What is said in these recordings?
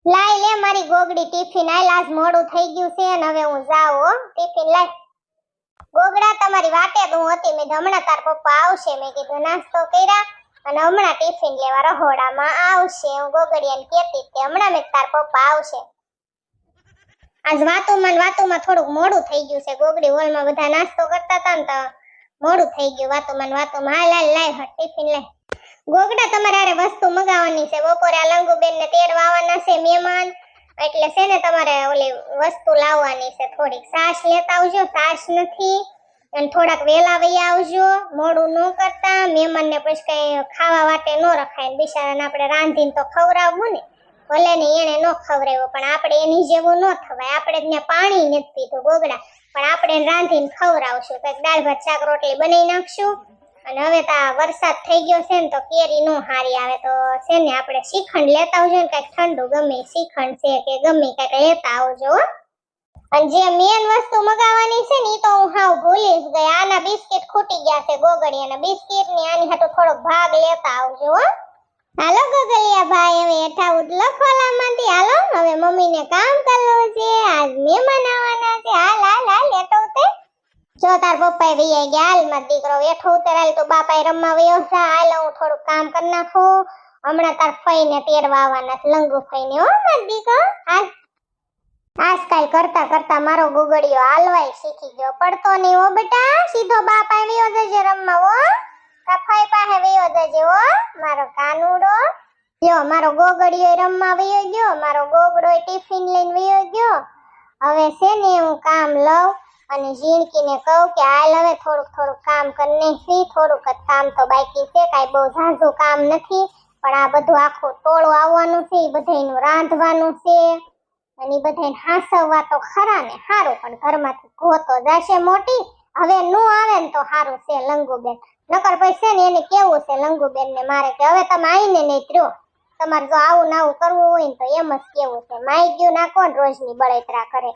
લાય લે મારી ગોગડી ટિફિન આલ, આજ મોડું થઈ ગયું છે ને હવે હું જાઉં હો. ટિફિન લાય. ગોગડા તમારી વાટે જ હું હતી. મેં હમણાં તાર પપ્પા આવશે, મેં કીધું નાસ્તો કર્યા અને હમણાં ટિફિન લેવા રહોડામાં આવશે. હું ગોગડિયાને કહેતી કે હમણાં મેં તાર પપ્પા આવશે. આજ વાતુમાં થોડુંક મોડું થઈ ગયું છે. ગોગડી હોલમાં બધા નાસ્તો કરતા હતા ને તો મોડું થઈ ગયું વાતુમાં. હાલ હાલ લાય ટિફિન લાય. ગોગડા તમારે આરે વસ્તુ મગાવવાની છે. બપોરે આ લંગુબેન ને તેડવા આવવાના છે મહેમાન, એટલે છે ને તમારે ઓલી વસ્તુ લાવવાની છે. થોડીક છાશ લેતા આવજો, છાશ નથી, અને થોડાક વેલા વઈ આવજો, મોડું ન કરતા. મહેમાન ને પછી કઈ ખાવા વાટે ન રખાય, બિચારાને આપણે રાંધીને તો ખવડાવવું ને. ભલે ને એને ન ખવડાવ્યો પણ આપણે એની જેવું ન થવાય. આપણે ત્યાં પાણી નથી પીધું ગોગડા, પણ આપણે રાંધીને ખવડાવશું. કંઈક દાળ ભાત શાક રોટલી બનાવી નાખશું. અને હવે તો વરસાદ થઈ ગયો છે ને તો કેરી નો હારી આવે, તો છે ને આપણે શ્રીખંડ લેતા આવજો ને, કઈક ઠંડુ ગમે શ્રીખંડ છે કે ગમે કઈક લેતા આવજો. અને જે મેન વસ્તુ મગાવવાની છે ને ઈ તો હું હાવ ભૂલી જ ગઈ. આના બિસ્કિટ ખૂટી ગયા છે ગોગડિયાના બિસ્કિટ ની, આની હાટુ થોડોક ભાગ લેતા આવજો હો. હાલો ગગલિયા ભાઈ, હવે હેઠા ઉડલો ખોલામાંથી હાલો. હવે મમ્મી ને કામ કરવું છે, આજ મહેમાન આવવાના છે. હાલ હાલ હાલ હેઠો ઉતર. જો તાર પપ્પા વૈયા ગયા, હાલ માર દીકરો હેઠો ઉતર. હાલ તો બાપાએ રમવા વયો છે. હાલ હું થોડું કામ કરી નાખું. હમણાં તાર ફઈને તેડવા આવવાના છે, લંગુ ફઈને હો માર દીકરો. હાલ આજકાલ કરતા કરતા મારો ગુગડિયો હાલવાય શીખી ગયો. પડતો નહીં હો બેટા, સીધો બાપાએ વયો જજે રમવા હો. કફાઈ પાસે વયો જજે હો મારો કાનુડો. જો મારો ગોગડિયો રમવા વયો ગયો, મારો ગોગડો ટિફિન લઈને વયો ગયો. હવે છે ને હું કામ લઉં અને ઝીણકીને કહું કે હાલ હવે થોડુંક કામ કરી નાખી. થોડુંક જ કામ તો બાકી છે, કાંઈ બહુ ઝાઝું કામ નથી, પણ આ બધું આખું ટોળું આવવાનું છે, એ બધાયનું રાંધવાનું છે અને એ બધાને હાસવવા તો ખરા ને. સારું પણ ઘરમાંથી ગોતો જશે મોટી. હવે નો આવે ને તો સારું છે લંગુબેન, નકર પછી છે ને એને કેવું છે લંગુબેન ને મારે કે હવે તમે આવીને નહીં ત્ર્યો. તમારે જો આવું ને આવું કરવું હોય ને તો એમ જ કેવું છે. માઈ ગયું ના કોણ રોજની બળતરા કરે.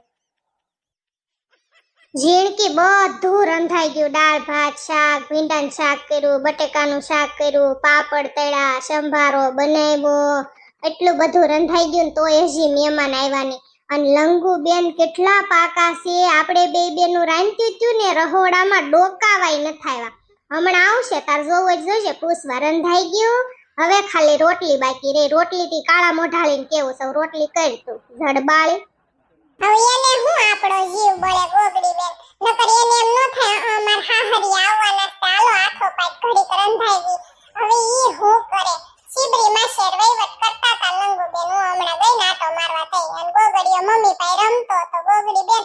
ઝીણકી બધું રંધાઈ ગયું. દાળ ભાત શાક, ભીંડાનું શાક કર્યું, બટેકાનું શાક કર્યું, પાપડ તળ્યા, સંભારો બનાવ્યો, એટલું બધું રંધાઈ ગયું ને તો હજી મહેમાન આવ્યા. અને લંગુબેન કેટલા પાકા છે. આપણે બે બેનું રાંધ્યું હતું ને રહોડામાં ડોકાવાય ન થાવ્યા. હમણાં આવશે તાર જોવો જ જોજે. પૂછવા રંધાઈ ગયું, હવે ખાલી રોટલી બાકી રહી. રોટલી થી કાળા મોઢાળીને કેવું સૌ રોટલી કરી તું જડબાળી. હવે એને હું આપણો જીવ બળે ગોગડી બેન, નકર એને એમ ન થાય અમાર હાહરી આવવાના ચાલો આખો પાક ઘડીક રંધાઈ. હવે ઈ હું કરે સીબરી માં શેર વહીવટ કરતા તા લંગુ બેન. હું હમણાં ગઈ નાટો મારવા થઈ અને ગોગડીયો મમ્મી પાસે રમતો તો ગોગડી બેન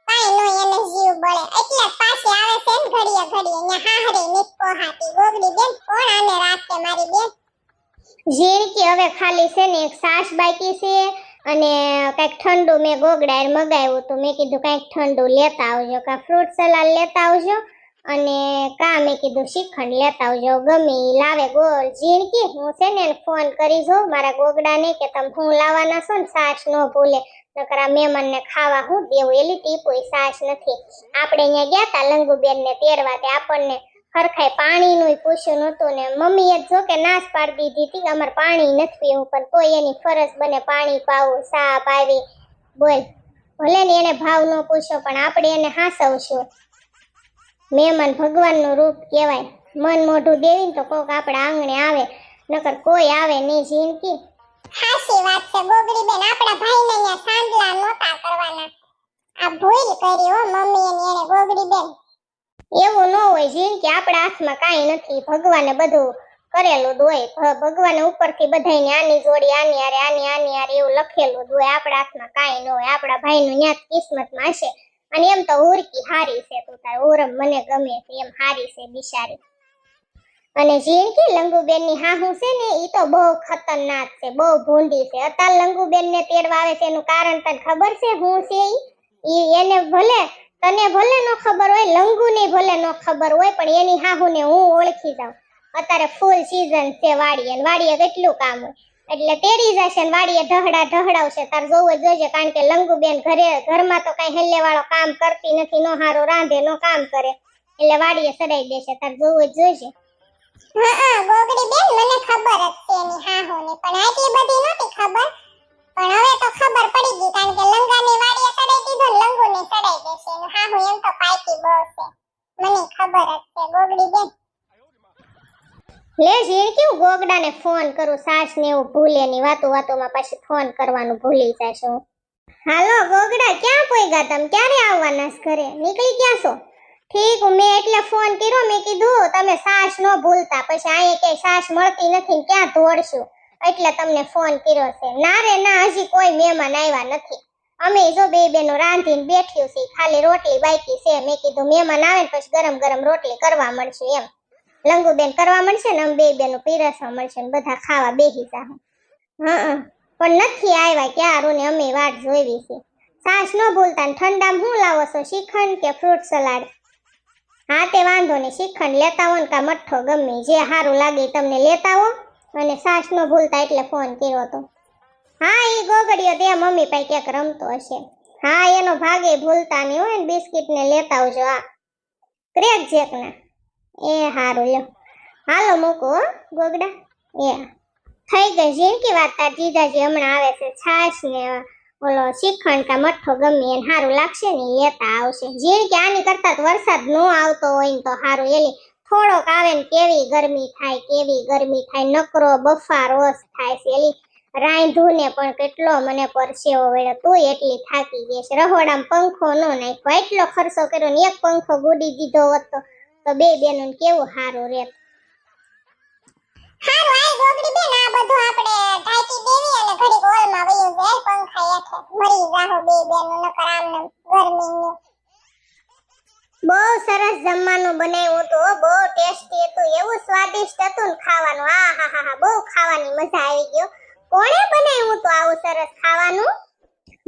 કાઈ નો એને જીવ બળે. એટલે પાછી આવે છે ને ઘડીએ અહીંયા હાહરી નિકો હાટી. ગોગડી બેન કોણ આને રાખે મારી બેન. ઝીણકી હવે ખાલી છે ને એક સાસ બાકી છે અને કઈક ઠંડુ મેં ગોગડાએ મગાવ્યું હતું. મેં કીધું કઈક ઠંડુ લેતા આવજો, કા ફ્રૂટ સલાડ લેતા આવજો અને કા મેં કીધું શ્રીખંડ લેતા આવજો. ગમે ઈ લાવે. ગોળ ઝીણકી હું છે ને ફોન કરી જો મારા ગોગડાને કે તમે હું લાવવાના છો ને સાસ નો ભૂલે, નકર આ મહેમાનને ખાવા હું દેવું. એલી ટીપોય સાસ નથી. આપણે અહીંયા ગયા તા લંગુબેન ને તેડવા, તે આપણને ખરખાય પાણીનું પૂછ્યું નહોતું ને મમ્મીએ જો કે નાશ પાડી દીધી હતી કે અમારે પાણી નથી પીવું, પણ તોય એની ફરજ બને પાણી પાવું, સા પાવી. બોલ ભલે ને એને ભાવ ન પૂછ્યો પણ આપણે એને હાસવશું. મહેમાન ભગવાનનું રૂપ કહેવાય. મન મોઢું દેવી ને તો કોક આપણા આંગણે આવે, નકર કોઈ આવે નહીં. ઝીણકી હાસી વાત છે ગોગડી બેન. આપણા ભાઈને અહીંયા સાંડલા નહોતા કરવાના, આ ભૂલ કરી હો મમ્મી એને ગોગડી બેન. એવું ન હોય ઝીણકી, આપણા હાથમાં કાંઈ નથી. ભગવાને બધું કરેલું જ હોય. ભગવાને ઉપરથી બધાને આની જોડી આની હારે એવું લખેલું જ હોય. આપણા હાથમાં કાંઈ ન હોય. આપણા ભાઈનું ન્યા કિસ્મતમાં હશે. અને એમ તો ઉરકી હારી છે, તું તાર ઉરમ મને ગમે છે એમ હારી છે બિચારી. અને ઝીણકી લંગુબેનની હાહુ છે ને ઈ તો બહુ ખતરનાક છે, બહુ ભૂંડી છે. અત્યારે લંગુબેનને તેડવા આવે છે એનું કારણ તને ખબર છે હું છે ઈ? એને ભલે તને ભલે નો ખબર હોય, લંગુને ભલે નો ખબર હોય, પણ એની હાહુને હું ઓળખી જાઉં. અત્યારે ફૂલ સીઝન છે વાડીએ, વાડીએ કેટલું કામ હોય એટલે તેડી જશે ને વાડીએ ઢહડાવશે. તાર જોવું જોઈજે, કારણ કે લંગુબેન ઘરમાં તો કઈ હેલે વાળો કામ કરતી નથી, નો હારો રાંધે નો કામ કરે, એટલે વાડીએ સડાઈ દેશે. તાર જોવું જોઈજે. હા ગોગડી બેન મને ખબર જ છે એની હાહુની, પણ આટલી બધી નહોતી ખબર. પણ લે ઝીણ કેવું ગોગડાને ફોન કરું સાસ ને એવું ભૂલે ની વાતોમાં પાછી ફોન કરવાનું ભૂલી જાશું. હાલો ગોગડા ક્યાં પોઈગા તમે ક્યારે આવવાના છે ઘરે નીકળી ગયા છો? ઠીક મેં એટલે ફોન કર્યો મેં કીધું તમે સાસ ન ભૂલતા પછી અહીંયા કે સાસ મળતી નથી ને ક્યાં ધોડશું એટલે તમને ફોન કર્યો છે. ના રે ના હજી કોઈ મહેમાન આવ્યા નથી. અમે જો બે બેનો રાંધીને બેઠ્યું છે ખાલી રોટલી બાકી છે. મેં કીધું મહેમાન આવે ને પછી ગરમ ગરમ રોટલી કરવા મળશે એમ. લંગુબેન કરવા મળશે ને અમે બે બેનો પીરસવા મળશે ને બધા ખાવા બેસી જાહું. હા પણ નથી આવ્યા ક્યારું ને અમે વાટ જોઈવી છે. સાસ ન ભૂલતા ને ઠંડામાં શું લાવો છો શ્રીખંડ કે ફ્રૂટ સલાડ? હા તે વાંધો નહીં શ્રીખંડ લેતા હો ને કા મઠ્ઠો ગમે જે સારું લાગે તમને લેતા હો અને સાસ ન ભૂલતા એટલે ફોન કર્યો હતો. હા એ ગોગડીયો તે મમ્મી પાસે ક્યાંક રમતો હશે. હા એનો ભાગે ભૂલતા નહીં હોય ને બિસ્કિટ ને લેતા આવજો. આ ક્રેક જેક ના એ હારું લ્યો હાલો મૂકો ગોગડા. એ થઈ ગઈ ઝીણકી વાત તાર જીજાજી હમણાં આવે છે છાશ ને ઓલો શ્રીખંડ કા મઠ્ઠો ગમે એને સારું લાગશે ને લેતા આવશે. ઝીણકી આની કરતા વરસાદ ન આવતો હોય ને તો સારું એલી થોડોક આવે ને કેવી ગરમી થાય નકરો બફારો થાય છે એલી રાંધું ને પણ કેટલો મને પરસેવો વળ્યો તું એટલી થાકી ગઈ છે. રહોડામાં પંખો ન નાખ્યો એટલો ખર્ચો કર્યો ને એક પંખો ગુડી દીધો હોત તો બે બેનું કેવું સારું રહેત. હારું આય ગોગડી બેન આ બધું આપણે ઢાંકી દેવી અને ઘડીક હોલમાં વયું જાય પંખા હેઠે મરી જાહો બે બેનું નકર આમને ગરમીનું. બહુ સરસ જમવાનું બનાવ્યું હતું બહુ ટેસ્ટી હતું એવું સ્વાદિષ્ટ હતું ને ખાવાનું આહાહા બહુ ખાવાની મજા આવી ગયો. કોણે બનાવ્યું હતું આવું સરસ ખાવાનું?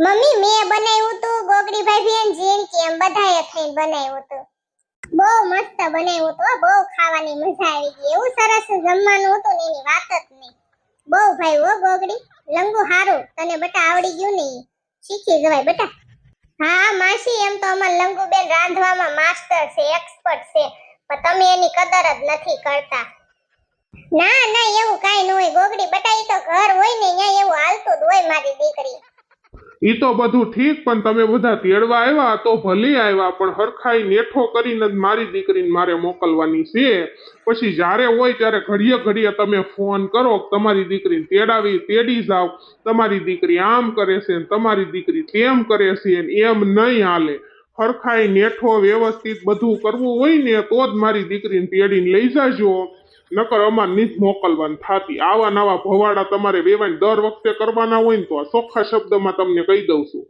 મમ્મી મેં બનાવ્યું હતું ગોગડી ભાભી અને ઝીણકી એમ બધાએ થઈને બનાવ્યું હતું. બહુ મસ્ત બનાવ્યું હતું બહુ ખાવાની મજા આવી ગઈ એવું સરસ જમવાનું હતું ને એની વાત જ નહીં. બહુ ભાઈ હો ગોગડી લંગુ હારું તને બટા આવડી ગયું ને શીખી જવાય બટા. હા માસી એમ તો અમાર લંગુબેન રાંધવામાં માસ્ટર છે એક્સપર્ટ છે પણ તમે એની કદર જ નથી કરતા. ના ના એવું કાઈ ન હોય ગોગડી બટા ઈ તો ઘર હોય ને અહીંયા એવું હાલતું જ હોય મારી દીકરી. ઈ તો બધું ઠીક પણ તમે બધા તેડવા આવ્યા તો ભલે આવ્યા પણ હરખાઈ નેઠો કરીને જ મારી દીકરીને મારે મોકલવાની છે. પછી જ્યારે હોય ત્યારે ઘડીએ તમે ફોન કરો તમારી દીકરીને તેડી જાવ તમારી દીકરી આમ કરે છે ને તમારી દીકરી તેમ કરે છે ને એમ નહીં હાલે. હરખાઈ નેઠો વ્યવસ્થિત બધું કરવું હોય ને તો જ મારી દીકરીને તેડીને લઈ જાજો નકર અમાર નીચ મોકલવાની થાતી. આવા નવા ભવાડા તમારે વેવાઈને દર વખતે કરવાના હોય ને તો ચોખ્ખા શબ્દમાં તમને કહી દઉં છું.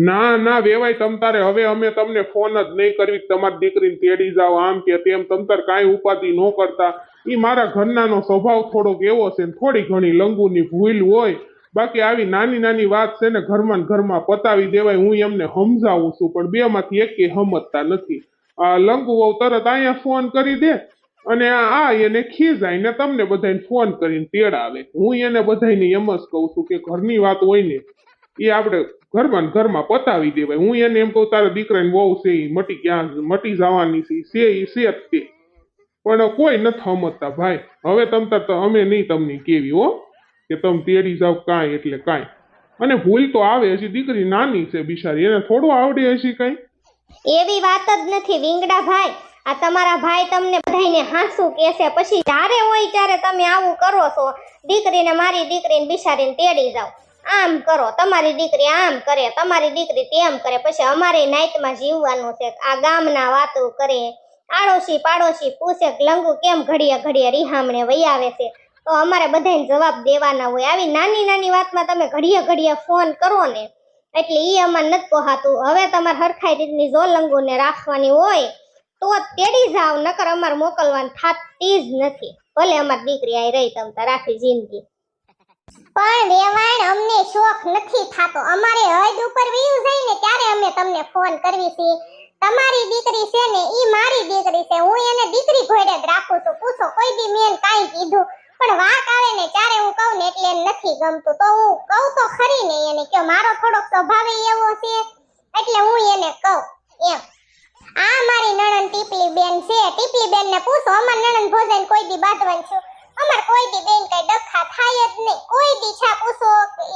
ના વેવાય તમતારે હવે અમે તમને ફોન જ નહીં કરવી તમારી દીકરીને તેડી જાઓ આમ કે તેમ તમતાર કાંઈ ઉપાધિ ન કરતા. એ મારા ઘરનાનો સ્વભાવ થોડોક એવો છે ને થોડી ઘણી લંગુની ભૂલ હોય બાકી આવી નાની વાત છે ને ઘરમાં પતાવી દેવાય હું એમને સમજાવું છું પણ બે માંથી એકે સમજતા નથી. લંગુ વહુ તરત અહીંયા ફોન કરી દે અને એને ખીજાય ને તમને બધાને ફોન કરીને તેડાવે. હું એને બધાને એમ જ કહું છું કે ઘરની વાત હોય ને એ આપણે ઘરમાં પતાવી દેવાય. હું એને એમ કહું તારા દીકરાને વહુ છે એ મટી જવાની છે એ છે જ તે પણ કોઈ નથી સમજતા ભાઈ. હવે તમતા તો અમે નહીં તમને કેવી હો કે તમે તેડી જાવ કાંઈ એટલે કાંઈ. અને ભૂલ તો આવે હજી દીકરી નાની છે બિચારી એને થોડું આવડે હજી કાંઈ. એવી વાત જ નથી વિંગડા ભાઈ. આ તમારા ભાઈ તમને બધાને હાંસું કહેશે પછી જ્યારે હોય ત્યારે તમે આવું કરો છો. દીકરીને મારી દીકરીને બિચારીને તેડી જાવ આમ કરો તમારી દીકરી આમ કરે તમારી દીકરી તેમ કરે પછી અમારે નાઈટમાં જીવવાનું છે. આ ગામના વાતો કરે આડોશી પાડોશી પૂછે લંગુ કેમ ઘડીએ રીહામણે વહી આવે છે તો અમારે બધાને જવાબ દેવાના હોય. આવી નાની વાતમાં તમે ઘડીએ ફોન કરો ને એટલે ઈ અમારે નથી પોહાતું. હવે તમારે હરખાઈ રીતની જો લંગુને રાખવાની હોય તો તેડી જાવ નકર અમારે મોકલવાની થાતી જ નથી. ભલે અમારી દીકરી આઈ રહી તમ તાર આખી જિંદગી પણ વેવાણ અમને શોખ નથી થાતો. અમારે હદ ઉપર વયું જાય ને ત્યારે અમે તમને ફોન કરવી છે. તમારી દીકરી છે ને ઈ મારી દીકરી છે હું એને દીકરી ઘોડે જ રાખું છું. પૂછો કોઈ દી મેં કાંઈ કીધું પણ વાત આવે ને ત્યારે હું કહું ને એટલે એને નથી ગમતું તો હું કહું તો ખરી ને એને કે મારો થોડોક સ્વભાવ એવો છે એટલે હું એને કહું એમ. આ મારી નણંદ ટીપલી બેન છે. ટીપલી બેન ને પૂછો અમાર નણંદ ભોજન કોઈ દી બાંધવાનું છું અમાર કોઈ દી બેન કઈ ડખા થાય જ નહીં. કોઈ દી છા પૂછો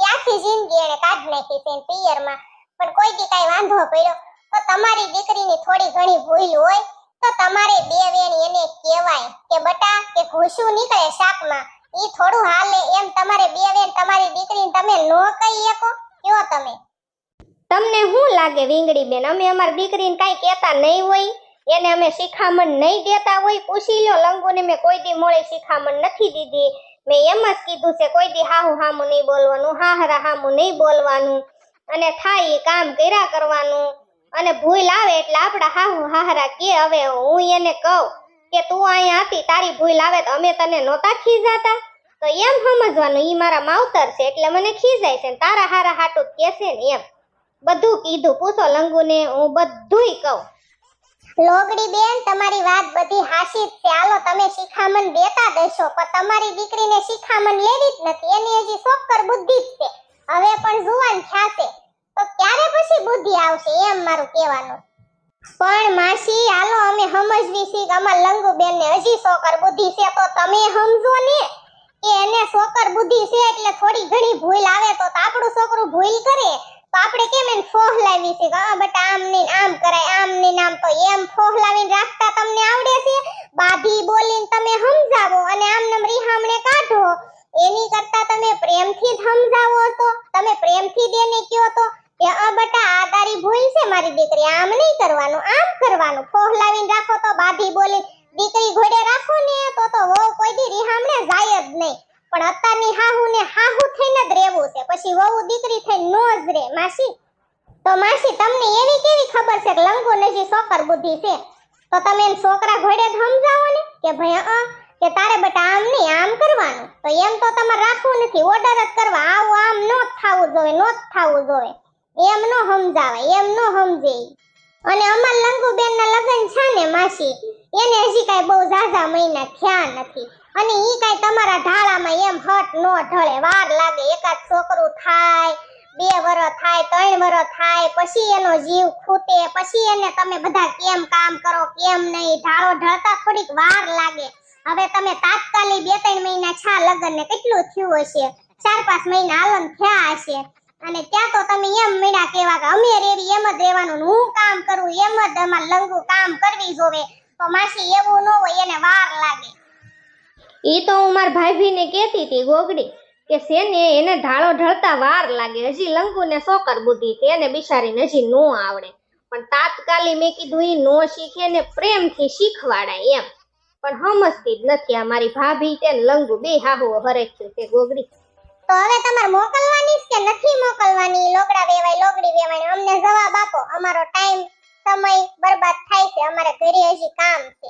આખી જિંદગી એને કાઢ નાખી છે પિયરમાં પણ કોઈ દી કઈ વાંધો પડ્યો તો તમારી દીકરીની થોડી ઘણી ભૂલ હોય તો તમારે બે વેણ એને કહેવાય કે બટા કે ઘૂસું નીકળે શાકમાં ઈ થોડું હાલે એમ તમારે બે વેણ તમારી દીકરીને તમે નો કહી શકો કયો તમે તમને શું લાગે વિંગડી બેન અમે અમારી દીકરીને કાઈ કહેતા નહીં હોય એને અમે શિખામણ નહીં દેતા હોય પૂછી લો લંગુને મેં કોઈ દી મોળે શિખામણ નથી દીધી મેં એમ જ કીધું છે કોઈ દી હાહુ હામું નહીં બોલવાનું હાહરા હામું નહીં બોલવાનું અને થાય એ કામ કર્યા કરવાનું અને ભૂલ આવે એટલે આપડા હાહુ હાહરા કે હવે હું એને કહું કે તું અહીંયા હતી તારી ભૂલ આવે તો અમે તને નહોતા ખીજાતા તો એમ સમજવાનું ઈ મારા માવતર છે એટલે મને ખીજાય છે ને તારા હારા હાટું કહેશે ને એમ બધું કીધું પૂછો લંગુને હું બધુંય કહું લોગડી બેન તમારી વાત બધી હાસી જ છે હાલો તમે શિખામણ દેતા દેશો પણ તમારી દીકરીને શિખામણ લેવી જ નથી એની હજી સોકર બુદ્ધિ જ છે હવે પણ જુવાન થશે તો ક્યારે પછી બુદ્ધિ આવશે એમ મારું કહેવાનું પણ માસી હાલો અમે સમજવી છીએ કે અમાર લંગુ બેન ને હજી સોકર બુદ્ધિ છે તો તમે સમજો ને કે એને સોકર બુદ્ધિ છે એટલે થોડી ઘણી ભૂલ આવે તો આપણું છોકરું ભૂલ કરે તો આપણે કેમ એને ફોહલાવી છે કે આ બટા આમ ને આમ કરાય આમ ને આમ તો એમ ફોહલાવીને રાખતા તમને આવડે છે બાધી બોલીને તમે સમજાવો અને આમ નમ રીહામણે કાઢો એની કરતા તમે પ્રેમથી જ સમજાવો તો તમે પ્રેમથી દેને કયો તો કે આ બટા આ તારી ભૂલ છે મારી દીકરી આમ નહીં કરવાનું આમ કરવાનું ફોહલાવીને રાખો તો બાધી બોલી દીકરી ઘોડે રાખો ને તો વહુ કોઈ દી રીહામણે જાય જ નહીં પણ અત્યારની હાહુ ને હાહુ થઈને જ રહેવું છે પછી વહુ દીકરી થઈને નો જ રહે માસી તો માસી તમને એવી કેવી ખબર છે કે લંગુ નજી સોકર બુદ્ધિ છે તો તમે એને છોકરા ઘોડે જ સમજાવો ને કે ભાઈ કે તારે બટા આમ નહીં આમ કરવાનું તો એમ તો તમારે રાખવું નથી ઓર્ડર જ કરવા આવું આમ નો થાવું જોવે નો થાવું જોવે એમ નો સમજાવાય એમ નો સમજે અને અમાર લંગુ બેન ના લગન છે ને માસી એને હજી કાઈ બહુ ઝાઝા મહિના થયા નથી અને ઈ કાઈ તમારા ઢાળામાં એમ હટ નો ઢળે વાર લાગે એકાદ છોકરું થાય 2 વર્ષ થાય 3 વર્ષ થાય પછી એનો જીવ ખૂટે પછી એને તમે બધા કેમ કામ કરો કેમ નહીં ઢાળો ઢળતા થોડીક વાર લાગે હવે તમે તાત્કાલિક 2-3 મહિના છા લગન ને કેટલું થયું હશે 4-5 મહિના હાલન થયા હશે અને ત્યાં તો તમે એમ મીડા કેવા કે અમે રેવી એમ જ રહેવાનું હું કામ કરું એમ જ અમાર લંગુ કામ કરવી જોવે તો માસી એવું ન હોય એને વાર લાગે ઈ તો હું મારા ભાભીને કહેતી હતી ગોગડી કે સેને એને ઢાળો ઢળતા વાર લાગે હજી લંગુને સોકર બુદ્ધિ છે એને બિચારીને હજી નો આવડે પણ તાત્કાલિક મેં કીધું ઈ નો શીખે ને પ્રેમથી શીખવાડાય એમ પણ સમજતી જ નથી આ મારી ભાભી તે લંગુ બે હાહુ હરેખ્યું છે ગોગડી તો હવે તમારે મોકલવાની છે કે નથી મોકલવાની લોગડા વેવાય લોગડી વેવાય અમને જવાબ આપો અમારો ટાઈમ સમય બરબાદ થાય છે અમારે ઘરે હજી કામ છે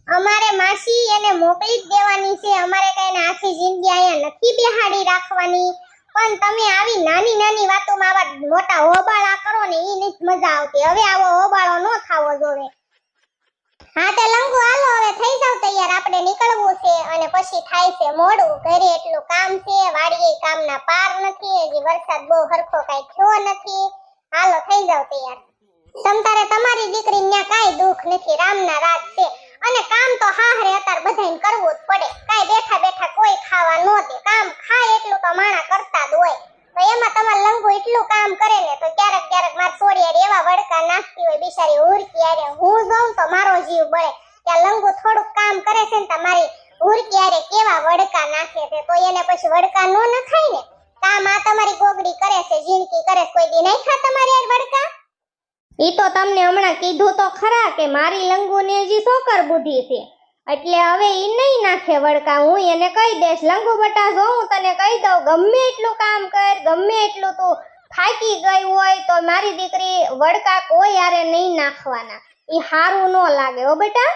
અમારે માસી એને મોકલી જ દેવાની છે અમારે કઈ આખી જિંદગી અહીંયા નથી બેહાડી રાખવાની પણ તમે આવી નાની નાની વાતોમાં આવા મોટા હોબાળા કરો ને ઈ નથી મજા આવતી હવે આવો હોબાળો ન થાવો જોવે હા તે લંગુ હાલો હવે થઈ જાવ તૈયાર આપણે નીકળવું છે અને પછી થાય છે મોડું ઘરે એટલું કામ છે વાડીએ કામના પાર નથી હજી વરસાદ બહુ હરખો કાઈ થયો નથી હાલો થઈ જાવ તૈયાર તમતારે તમારી દીકરી ન્યા કાઈ દુઃખ નથી રામના રાત છે અને કામ તો હાહરે અત્યારે બધાને કરવું જ પડે કાઈ બેઠા બેઠા કોઈ ખાવા ન દે કામ ખાય એટલું તો માણા કરતા જ હોય તો એમાં તમાર લંગુ એટલું કામ કરે ને તો ક્યારેક ક્યારેક માર સોડિયાર એવા વડકા નાખતી હોય બિચારી હુરકી આરે હું જોઉં તો મારો જીવ બળે કે લંગુ થોડુંક કામ કરે છે ને તમારી હુરકી આરે કેવા વડકા નાખે છે તો એને પછી વડકા નો નખાય ને કામ આ તમારી ગોગડી કરે છે જીણકી કરે કોઈ દી નહીં ખા તમારી આ વડકા ઈ તો તમને હમણાં કીધું તો ખરા કે મારી લંગુને હજી સોકર બુદ્ધિ છે એટલે હવે ઈ નહીં નાખે વડકા હું એને કહી દઈશ લંગુ બટા જો હું તને કહી દઉં ગમે એટલું કામ કર ગમે એટલું તું થાકી ગઈ હોય તો મારી દીકરી વડકા કોઈ યારે નહીં નાખવાના ઈ હારું ન લાગે હો બેટા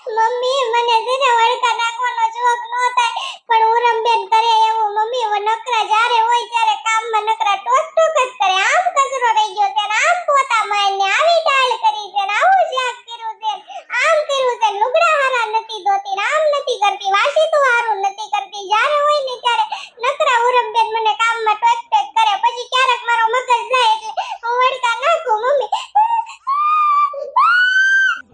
મમ્મી મને જેને વડકા નાખવાનો શોખ નો થાય પણ ઉરમબેન કરે એવું મમ્મી વ નકરા જારે હોય ત્યારે કામમાં નકરા ટોક ટોક જ કરે આમ કચરો રહી ગયો છે આમ પોતા મારને આવી ડાળ કરી છે આવું શાક કર્યું છે આમ કર્યું છે લુગડા હારા નથી ધોતી આમ નથી કરતી વાસી તો હારું નથી કરતી જારે હોય ને ત્યારે નકરા ઉરમબેન મને કામમાં ટોક ટોક કરે પછી ક્યારેક મારો મગજ જાય એટલે હું વડકા નાખું મમ્મી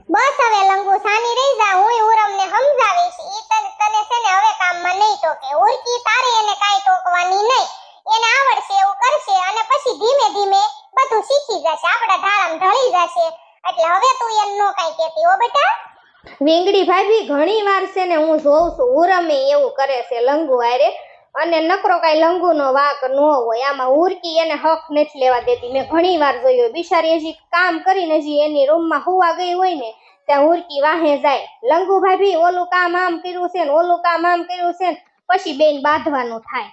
બસ હવે લંગુ સાની રહી જા હું ઉરમને સમજાવીશ ઈ તને છે ને હવે કામમાં નહીં ટોકે ઉરકી તારે એને કાઈ ટોકવાની નહીં એને આવડશે એવું કરશે અને પછી ધીમે ધીમે બધું શીખી જશે, આપણા ઢાળામાં ઢળી જશે. એટલે હવે તું એમ નો કાઈ કહેતી હો બેટા. વેંગડી ભાભી ઘણી વાર છે ને હું જોઉં છું ઉરમે એવું કરે છે લંગુ હારે, અને નકરો કાંઈ લંગુનો વાંક ન હોય. આમાં ઉરકી એને હક નથી લેવા દેતી. મેં ઘણી વાર જોયું, બિચારી હજી કામ કરીને હજી એની રૂમમાં હુવા ગઈ હોય ને ત્યાં ઉરકી વાહે જાય, લંગુ ભાભી ઓલું કામ આમ કર્યું છે ને ઓલું કામ આમ કર્યું છે ને, પછી બેન બાંધવાનું થાય.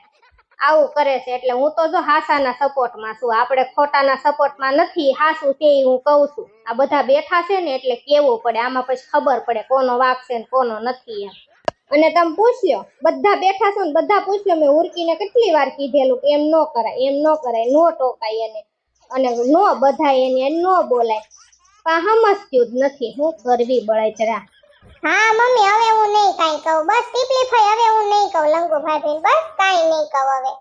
આવું કરે છે. એટલે હું તો જો હાસાના સપોર્ટમાં છું, આપણે ખોટાના સપોર્ટમાં નથી. હાસું તે હું કહું છું. આ બધા બેઠા છે ને એટલે કેવું પડે, આમાં પછી ખબર પડે કોનો વાંક છે ને કોનો નથી એમ. અને તમે પૂછ્યો, બધા બેઠા છો ને બધા પૂછ્યો, મેં ઉરકીને કેટલી વાર કીધેલું કે એમ ન કરાય, એમ ન કરાય, નો ટોકાય એને, અને નો બધાય એને નો બોલાય, પણ સમજતું જ નથી. હું કરવી બળતરા. હા મમ્મી, હવે હું નહીં કાઈ કહું, બસ ટીપલી ફઈ, હવે હું નહીં કહું લંગુ ભાભીને, બસ કાઈ નહીં કહું હવે.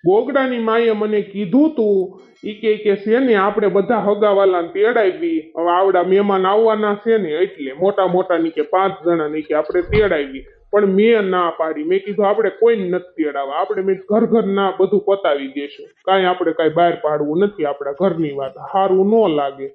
ગોગડાની માએ મને કીધું તું ઈ કે છે ને આપણે બધા હગાવાલાને તેડાવી, હવે આવડા મહેમાન આવવાના છે ને એટલે મોટા મોટા ની કે 5 જણા ની કે આપણે તેડાવી, પણ મેં ના પાડી. મેં કીધું આપણે કોઈને નથી તેડાવા, આપણે મેં ઘર ના બધું પતાવી દેશું, કાંઈ આપણે કાંઈ બહાર પાડવું નથી, આપણા ઘરની વાત સારું ન લાગે.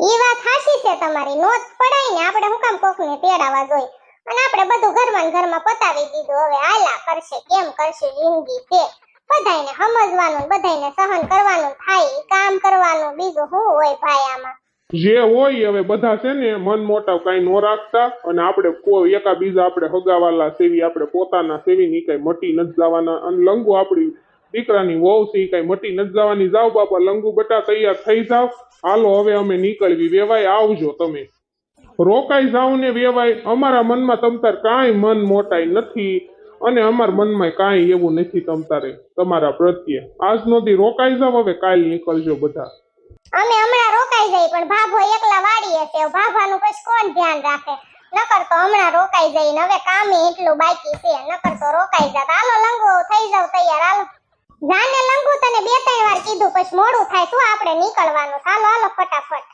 ઈ વાત સાચી છે તમારી, નોત પડાય ને આપણે હું કામ કોકને તેડાવા જોઈ, અને આપણે બધું ઘરમાં પતાવી દીધું. હવે આલા કરશે કેમ કરશે, જિંદગી છે, બધાયને સમજવાનું, બધાયને સહન કરવાનું થાય, કામ કરવાનું, બીજું શું હોય ભાઈ આમાં. જે હોય હવે બધા છે ને મન મોટાવ કાંઈ ન રાખતા, અને આપણે કોઈ એકા બીજા આપણે હગાવાલા સેવી, આપણે પોતાના સેવી ની કાંઈ મટી નથી જવાના. અને લંગુ આપણી દીકરાની વહુ છે, કાંઈ મટી નથી જવાની. જાઓ બાપા લંગુ બેટા તૈયાર થઈ જાવ, હાલો હવે અમે નીકળવી. વેવાય આવજો, તમે રોકાઈ જાવ ને વેવાય. અમારા મનમાં તમતાર કાંઈ મન મોટાઈ નથી, અને અમારા મનમાં કાંઈ એવું નથી તમતારે તમારા પ્રત્યે. આજ નોથી રોકાઈ જાવ, હવે કાલ નીકળજો બધા. અમે હમણાં રોકાઈ જઈ, પણ ભાભો એકલા વાડી હશે, ભાભાનું પછી કોણ ધ્યાન રાખે. નકર તો હમણાં રોકાઈ જઈ ને હવે કામે એટલું બાકી છે, નકર તો રોકાઈ જાત. હાલો લંગુ થઈ જાવ તૈયાર, હાલો જાને લંગુ, તને 2-3 વાર કીધું પછી મોડું થાય, શું આપણે નીકળવાનું. હાલો હાલો ફટાફટ.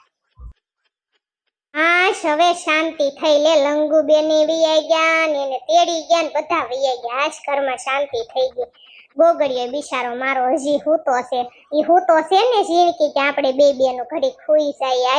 હા હવે શાંતિ થઈ લે, લંગુ બેને વીઆઈ ગયા ને એને તેડી ગયા ને બધા વીઆઈ ગયા. આજ ઘરમાં શાંતિ થઈ ગઈ. ગોગડીએ બિચારો મારો હજી હૂતો છે, ઈ હૂતો છે ને ઝીણકી કે આપણે બે બેનો ઘડી ખુઈ જાય.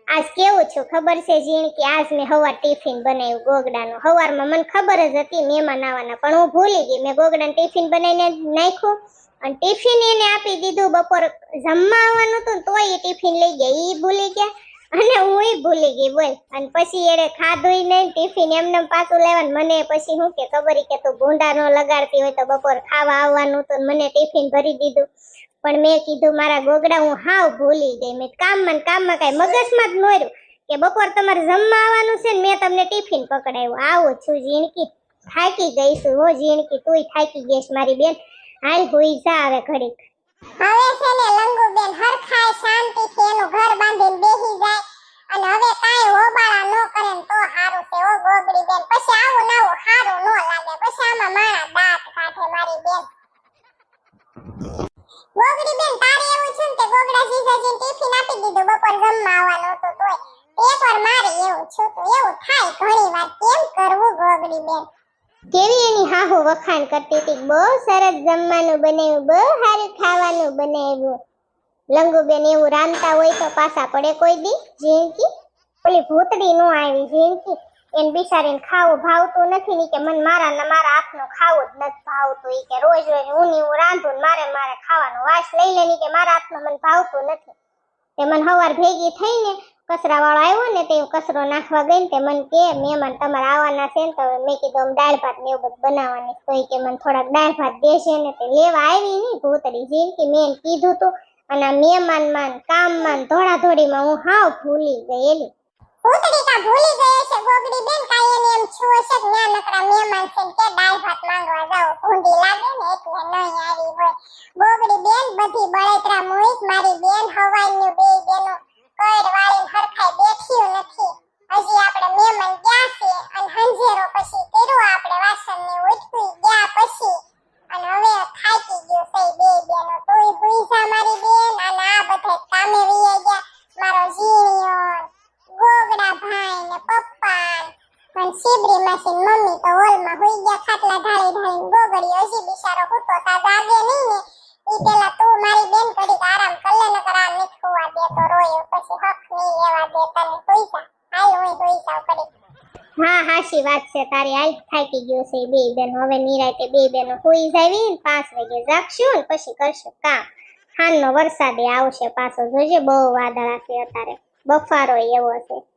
આજ કેવું છું ખબર છે ઝીણકી, આજ મેં હવાર ટિફિન બનાવ્યું ગોગડાનું. હવારમાં મને ખબર જ હતી મહેમાન આવવાના, પણ હું ભૂલી ગઈ. મેં ગોગડાનું ટિફિન બનાવીને નાખ્યું અને ટિફિન એને આપી દીધું. બપોર જમવા આવવાનું હતું તોય એ ટિફિન લઈ ગયા, ઈ ભૂલી ગયા અને હુંય ભૂલી ગઈ બોલ. અને પછી એને ખાધુંય નહીં, ટિફિન એમને પાછું લેવાનું. મને પછી શું કે ખબર કે તું ભૂંડા નો લગાડતી હોય તો બપોર ખાવા આવવાનું તો મને ટિફિન ભરી દીધું. પણ મેં કીધું મારા ગોગડા હું હાવ ભૂલી ગઈ. મેં કામમાં કાંઈ મગજમાં જ નોર્યું કે બપોર તમારે જમવા આવવાનું છે ને મેં તમને ટિફિન પકડાયું. આવું છું ઝીણકી, થાકી ગઈ છું હો ઝીણકી, તુંય થાકી ગઈશ મારી બેન. હાલ હોઈ જા હવે ઘડીક. હવે છે ને લંગુ બેન હરખાય શાંતિથી એનું ઘર બાંધીને બેહી જાય, અને હવે કાંઈ હોબાળા ન કરે ને તો હારું છે ઓ ગોગડી બેન. પછી આવું નાવું હારું ન લાગે, પછી આમાં મારા દાંત કાઢે મારી બેન. ગોગડી બેન તારે એવું છે ને કે ગોગડા જીજાજીને ટિફિન આપી દીધું બપોર જમવા આવવાનું હતું તોય એકવાર મારે એવું છું તો એવું થાય ઘણી વાર. કેમ કરવું ગોગડી બેન? કેવી એની હાહુ વખાણ કરતી હતી, બહુ સરસ જમવાનું બનાવ્યું, બહુ સારું ખાવાનું બનાવ્યું. લંગુબેન એવું રાંધતા હોય તો પાછા પડે કોઈ દી ઝીણકી? ઓલી ભૂતડી નો આવી ઝીણકી, એને બિચારીને ખાવું ભાવતું નથી ને કે મને મારા હાથનું ખાવું જ નથી ભાવતું. ઈ કે રોજ રોજ હું રાંધું ને મારે ખાવાનું વાસ લઈ લે કે મારા હાથનું મને ભાવતું નથી. તે મને હવાર ભેગી થઈને કચરા વાળો આવ્યો ને તે કચરો નાખવા ગઈ ને તે મને કે મહેમાન તમારે આવવાના છે ને, તો મેં કીધું દાળ ભાત ને એવું બધું બનાવવાની, તો કે મને થોડાક દાળ ભાત દેશે ને. તે લેવા આવી નહીં ભૂતડી ઝીણકી, મેં કીધું તું અને મહેમાનમાં કામમાં ધોળાધોળીમાં હું હાવ ભૂલી ગયેલી. ભૂતડી કા ભૂલી ગઈ છે ગોગડી બેન, કાઈ એને એમ છું હશે કે ના નકરા મહેમાન છે કે દાળ ભાત માંગવા જાવ, ભૂંડી લાગે ને એટલે નહીં આવી હોય. ગોગડી બેન બધી બળતરા મોઈક મારી બેન હવાઈનું બે બેનો કર વાળીને હરખાઈ બેઠ્યું નથી. હજી આપણે મહેમાન ગયા છે અને હંજેરો પછી કર્યો આપણે વાસણને ઉઠવી ગયા પછી, અને હવે થાકી ગયો છે બે બેનો. તોય હુઈ જા મારી બેન, અને આ બધા કામે વીએ ગયા. મારો જીણિયો ગોગડા ભાઈ ને પપ્પા અને શિબરી માસી મમ્મી તો હોલમાં હુઈ ગયા ખાટલા ઢાળી ગોગડી હજી બિચારો હુતો તા જાગે નહીં ને. ઈ પેલા તું મારી બેન ઘડીક આરામ કર લે, નકર આ હા હાશી વાત છે તારી. હાલ થાકી ગયું છે બે બેન. હવે નિરાતે બે બેનો હુઈ જાવી ને 5 વાગે જાગશું ને પછી કરશું કામ. હાનનો વરસાદે આવશે પાછો. જોજે બહુ વાદળા છે અત્યારે, બફારો એવો છે.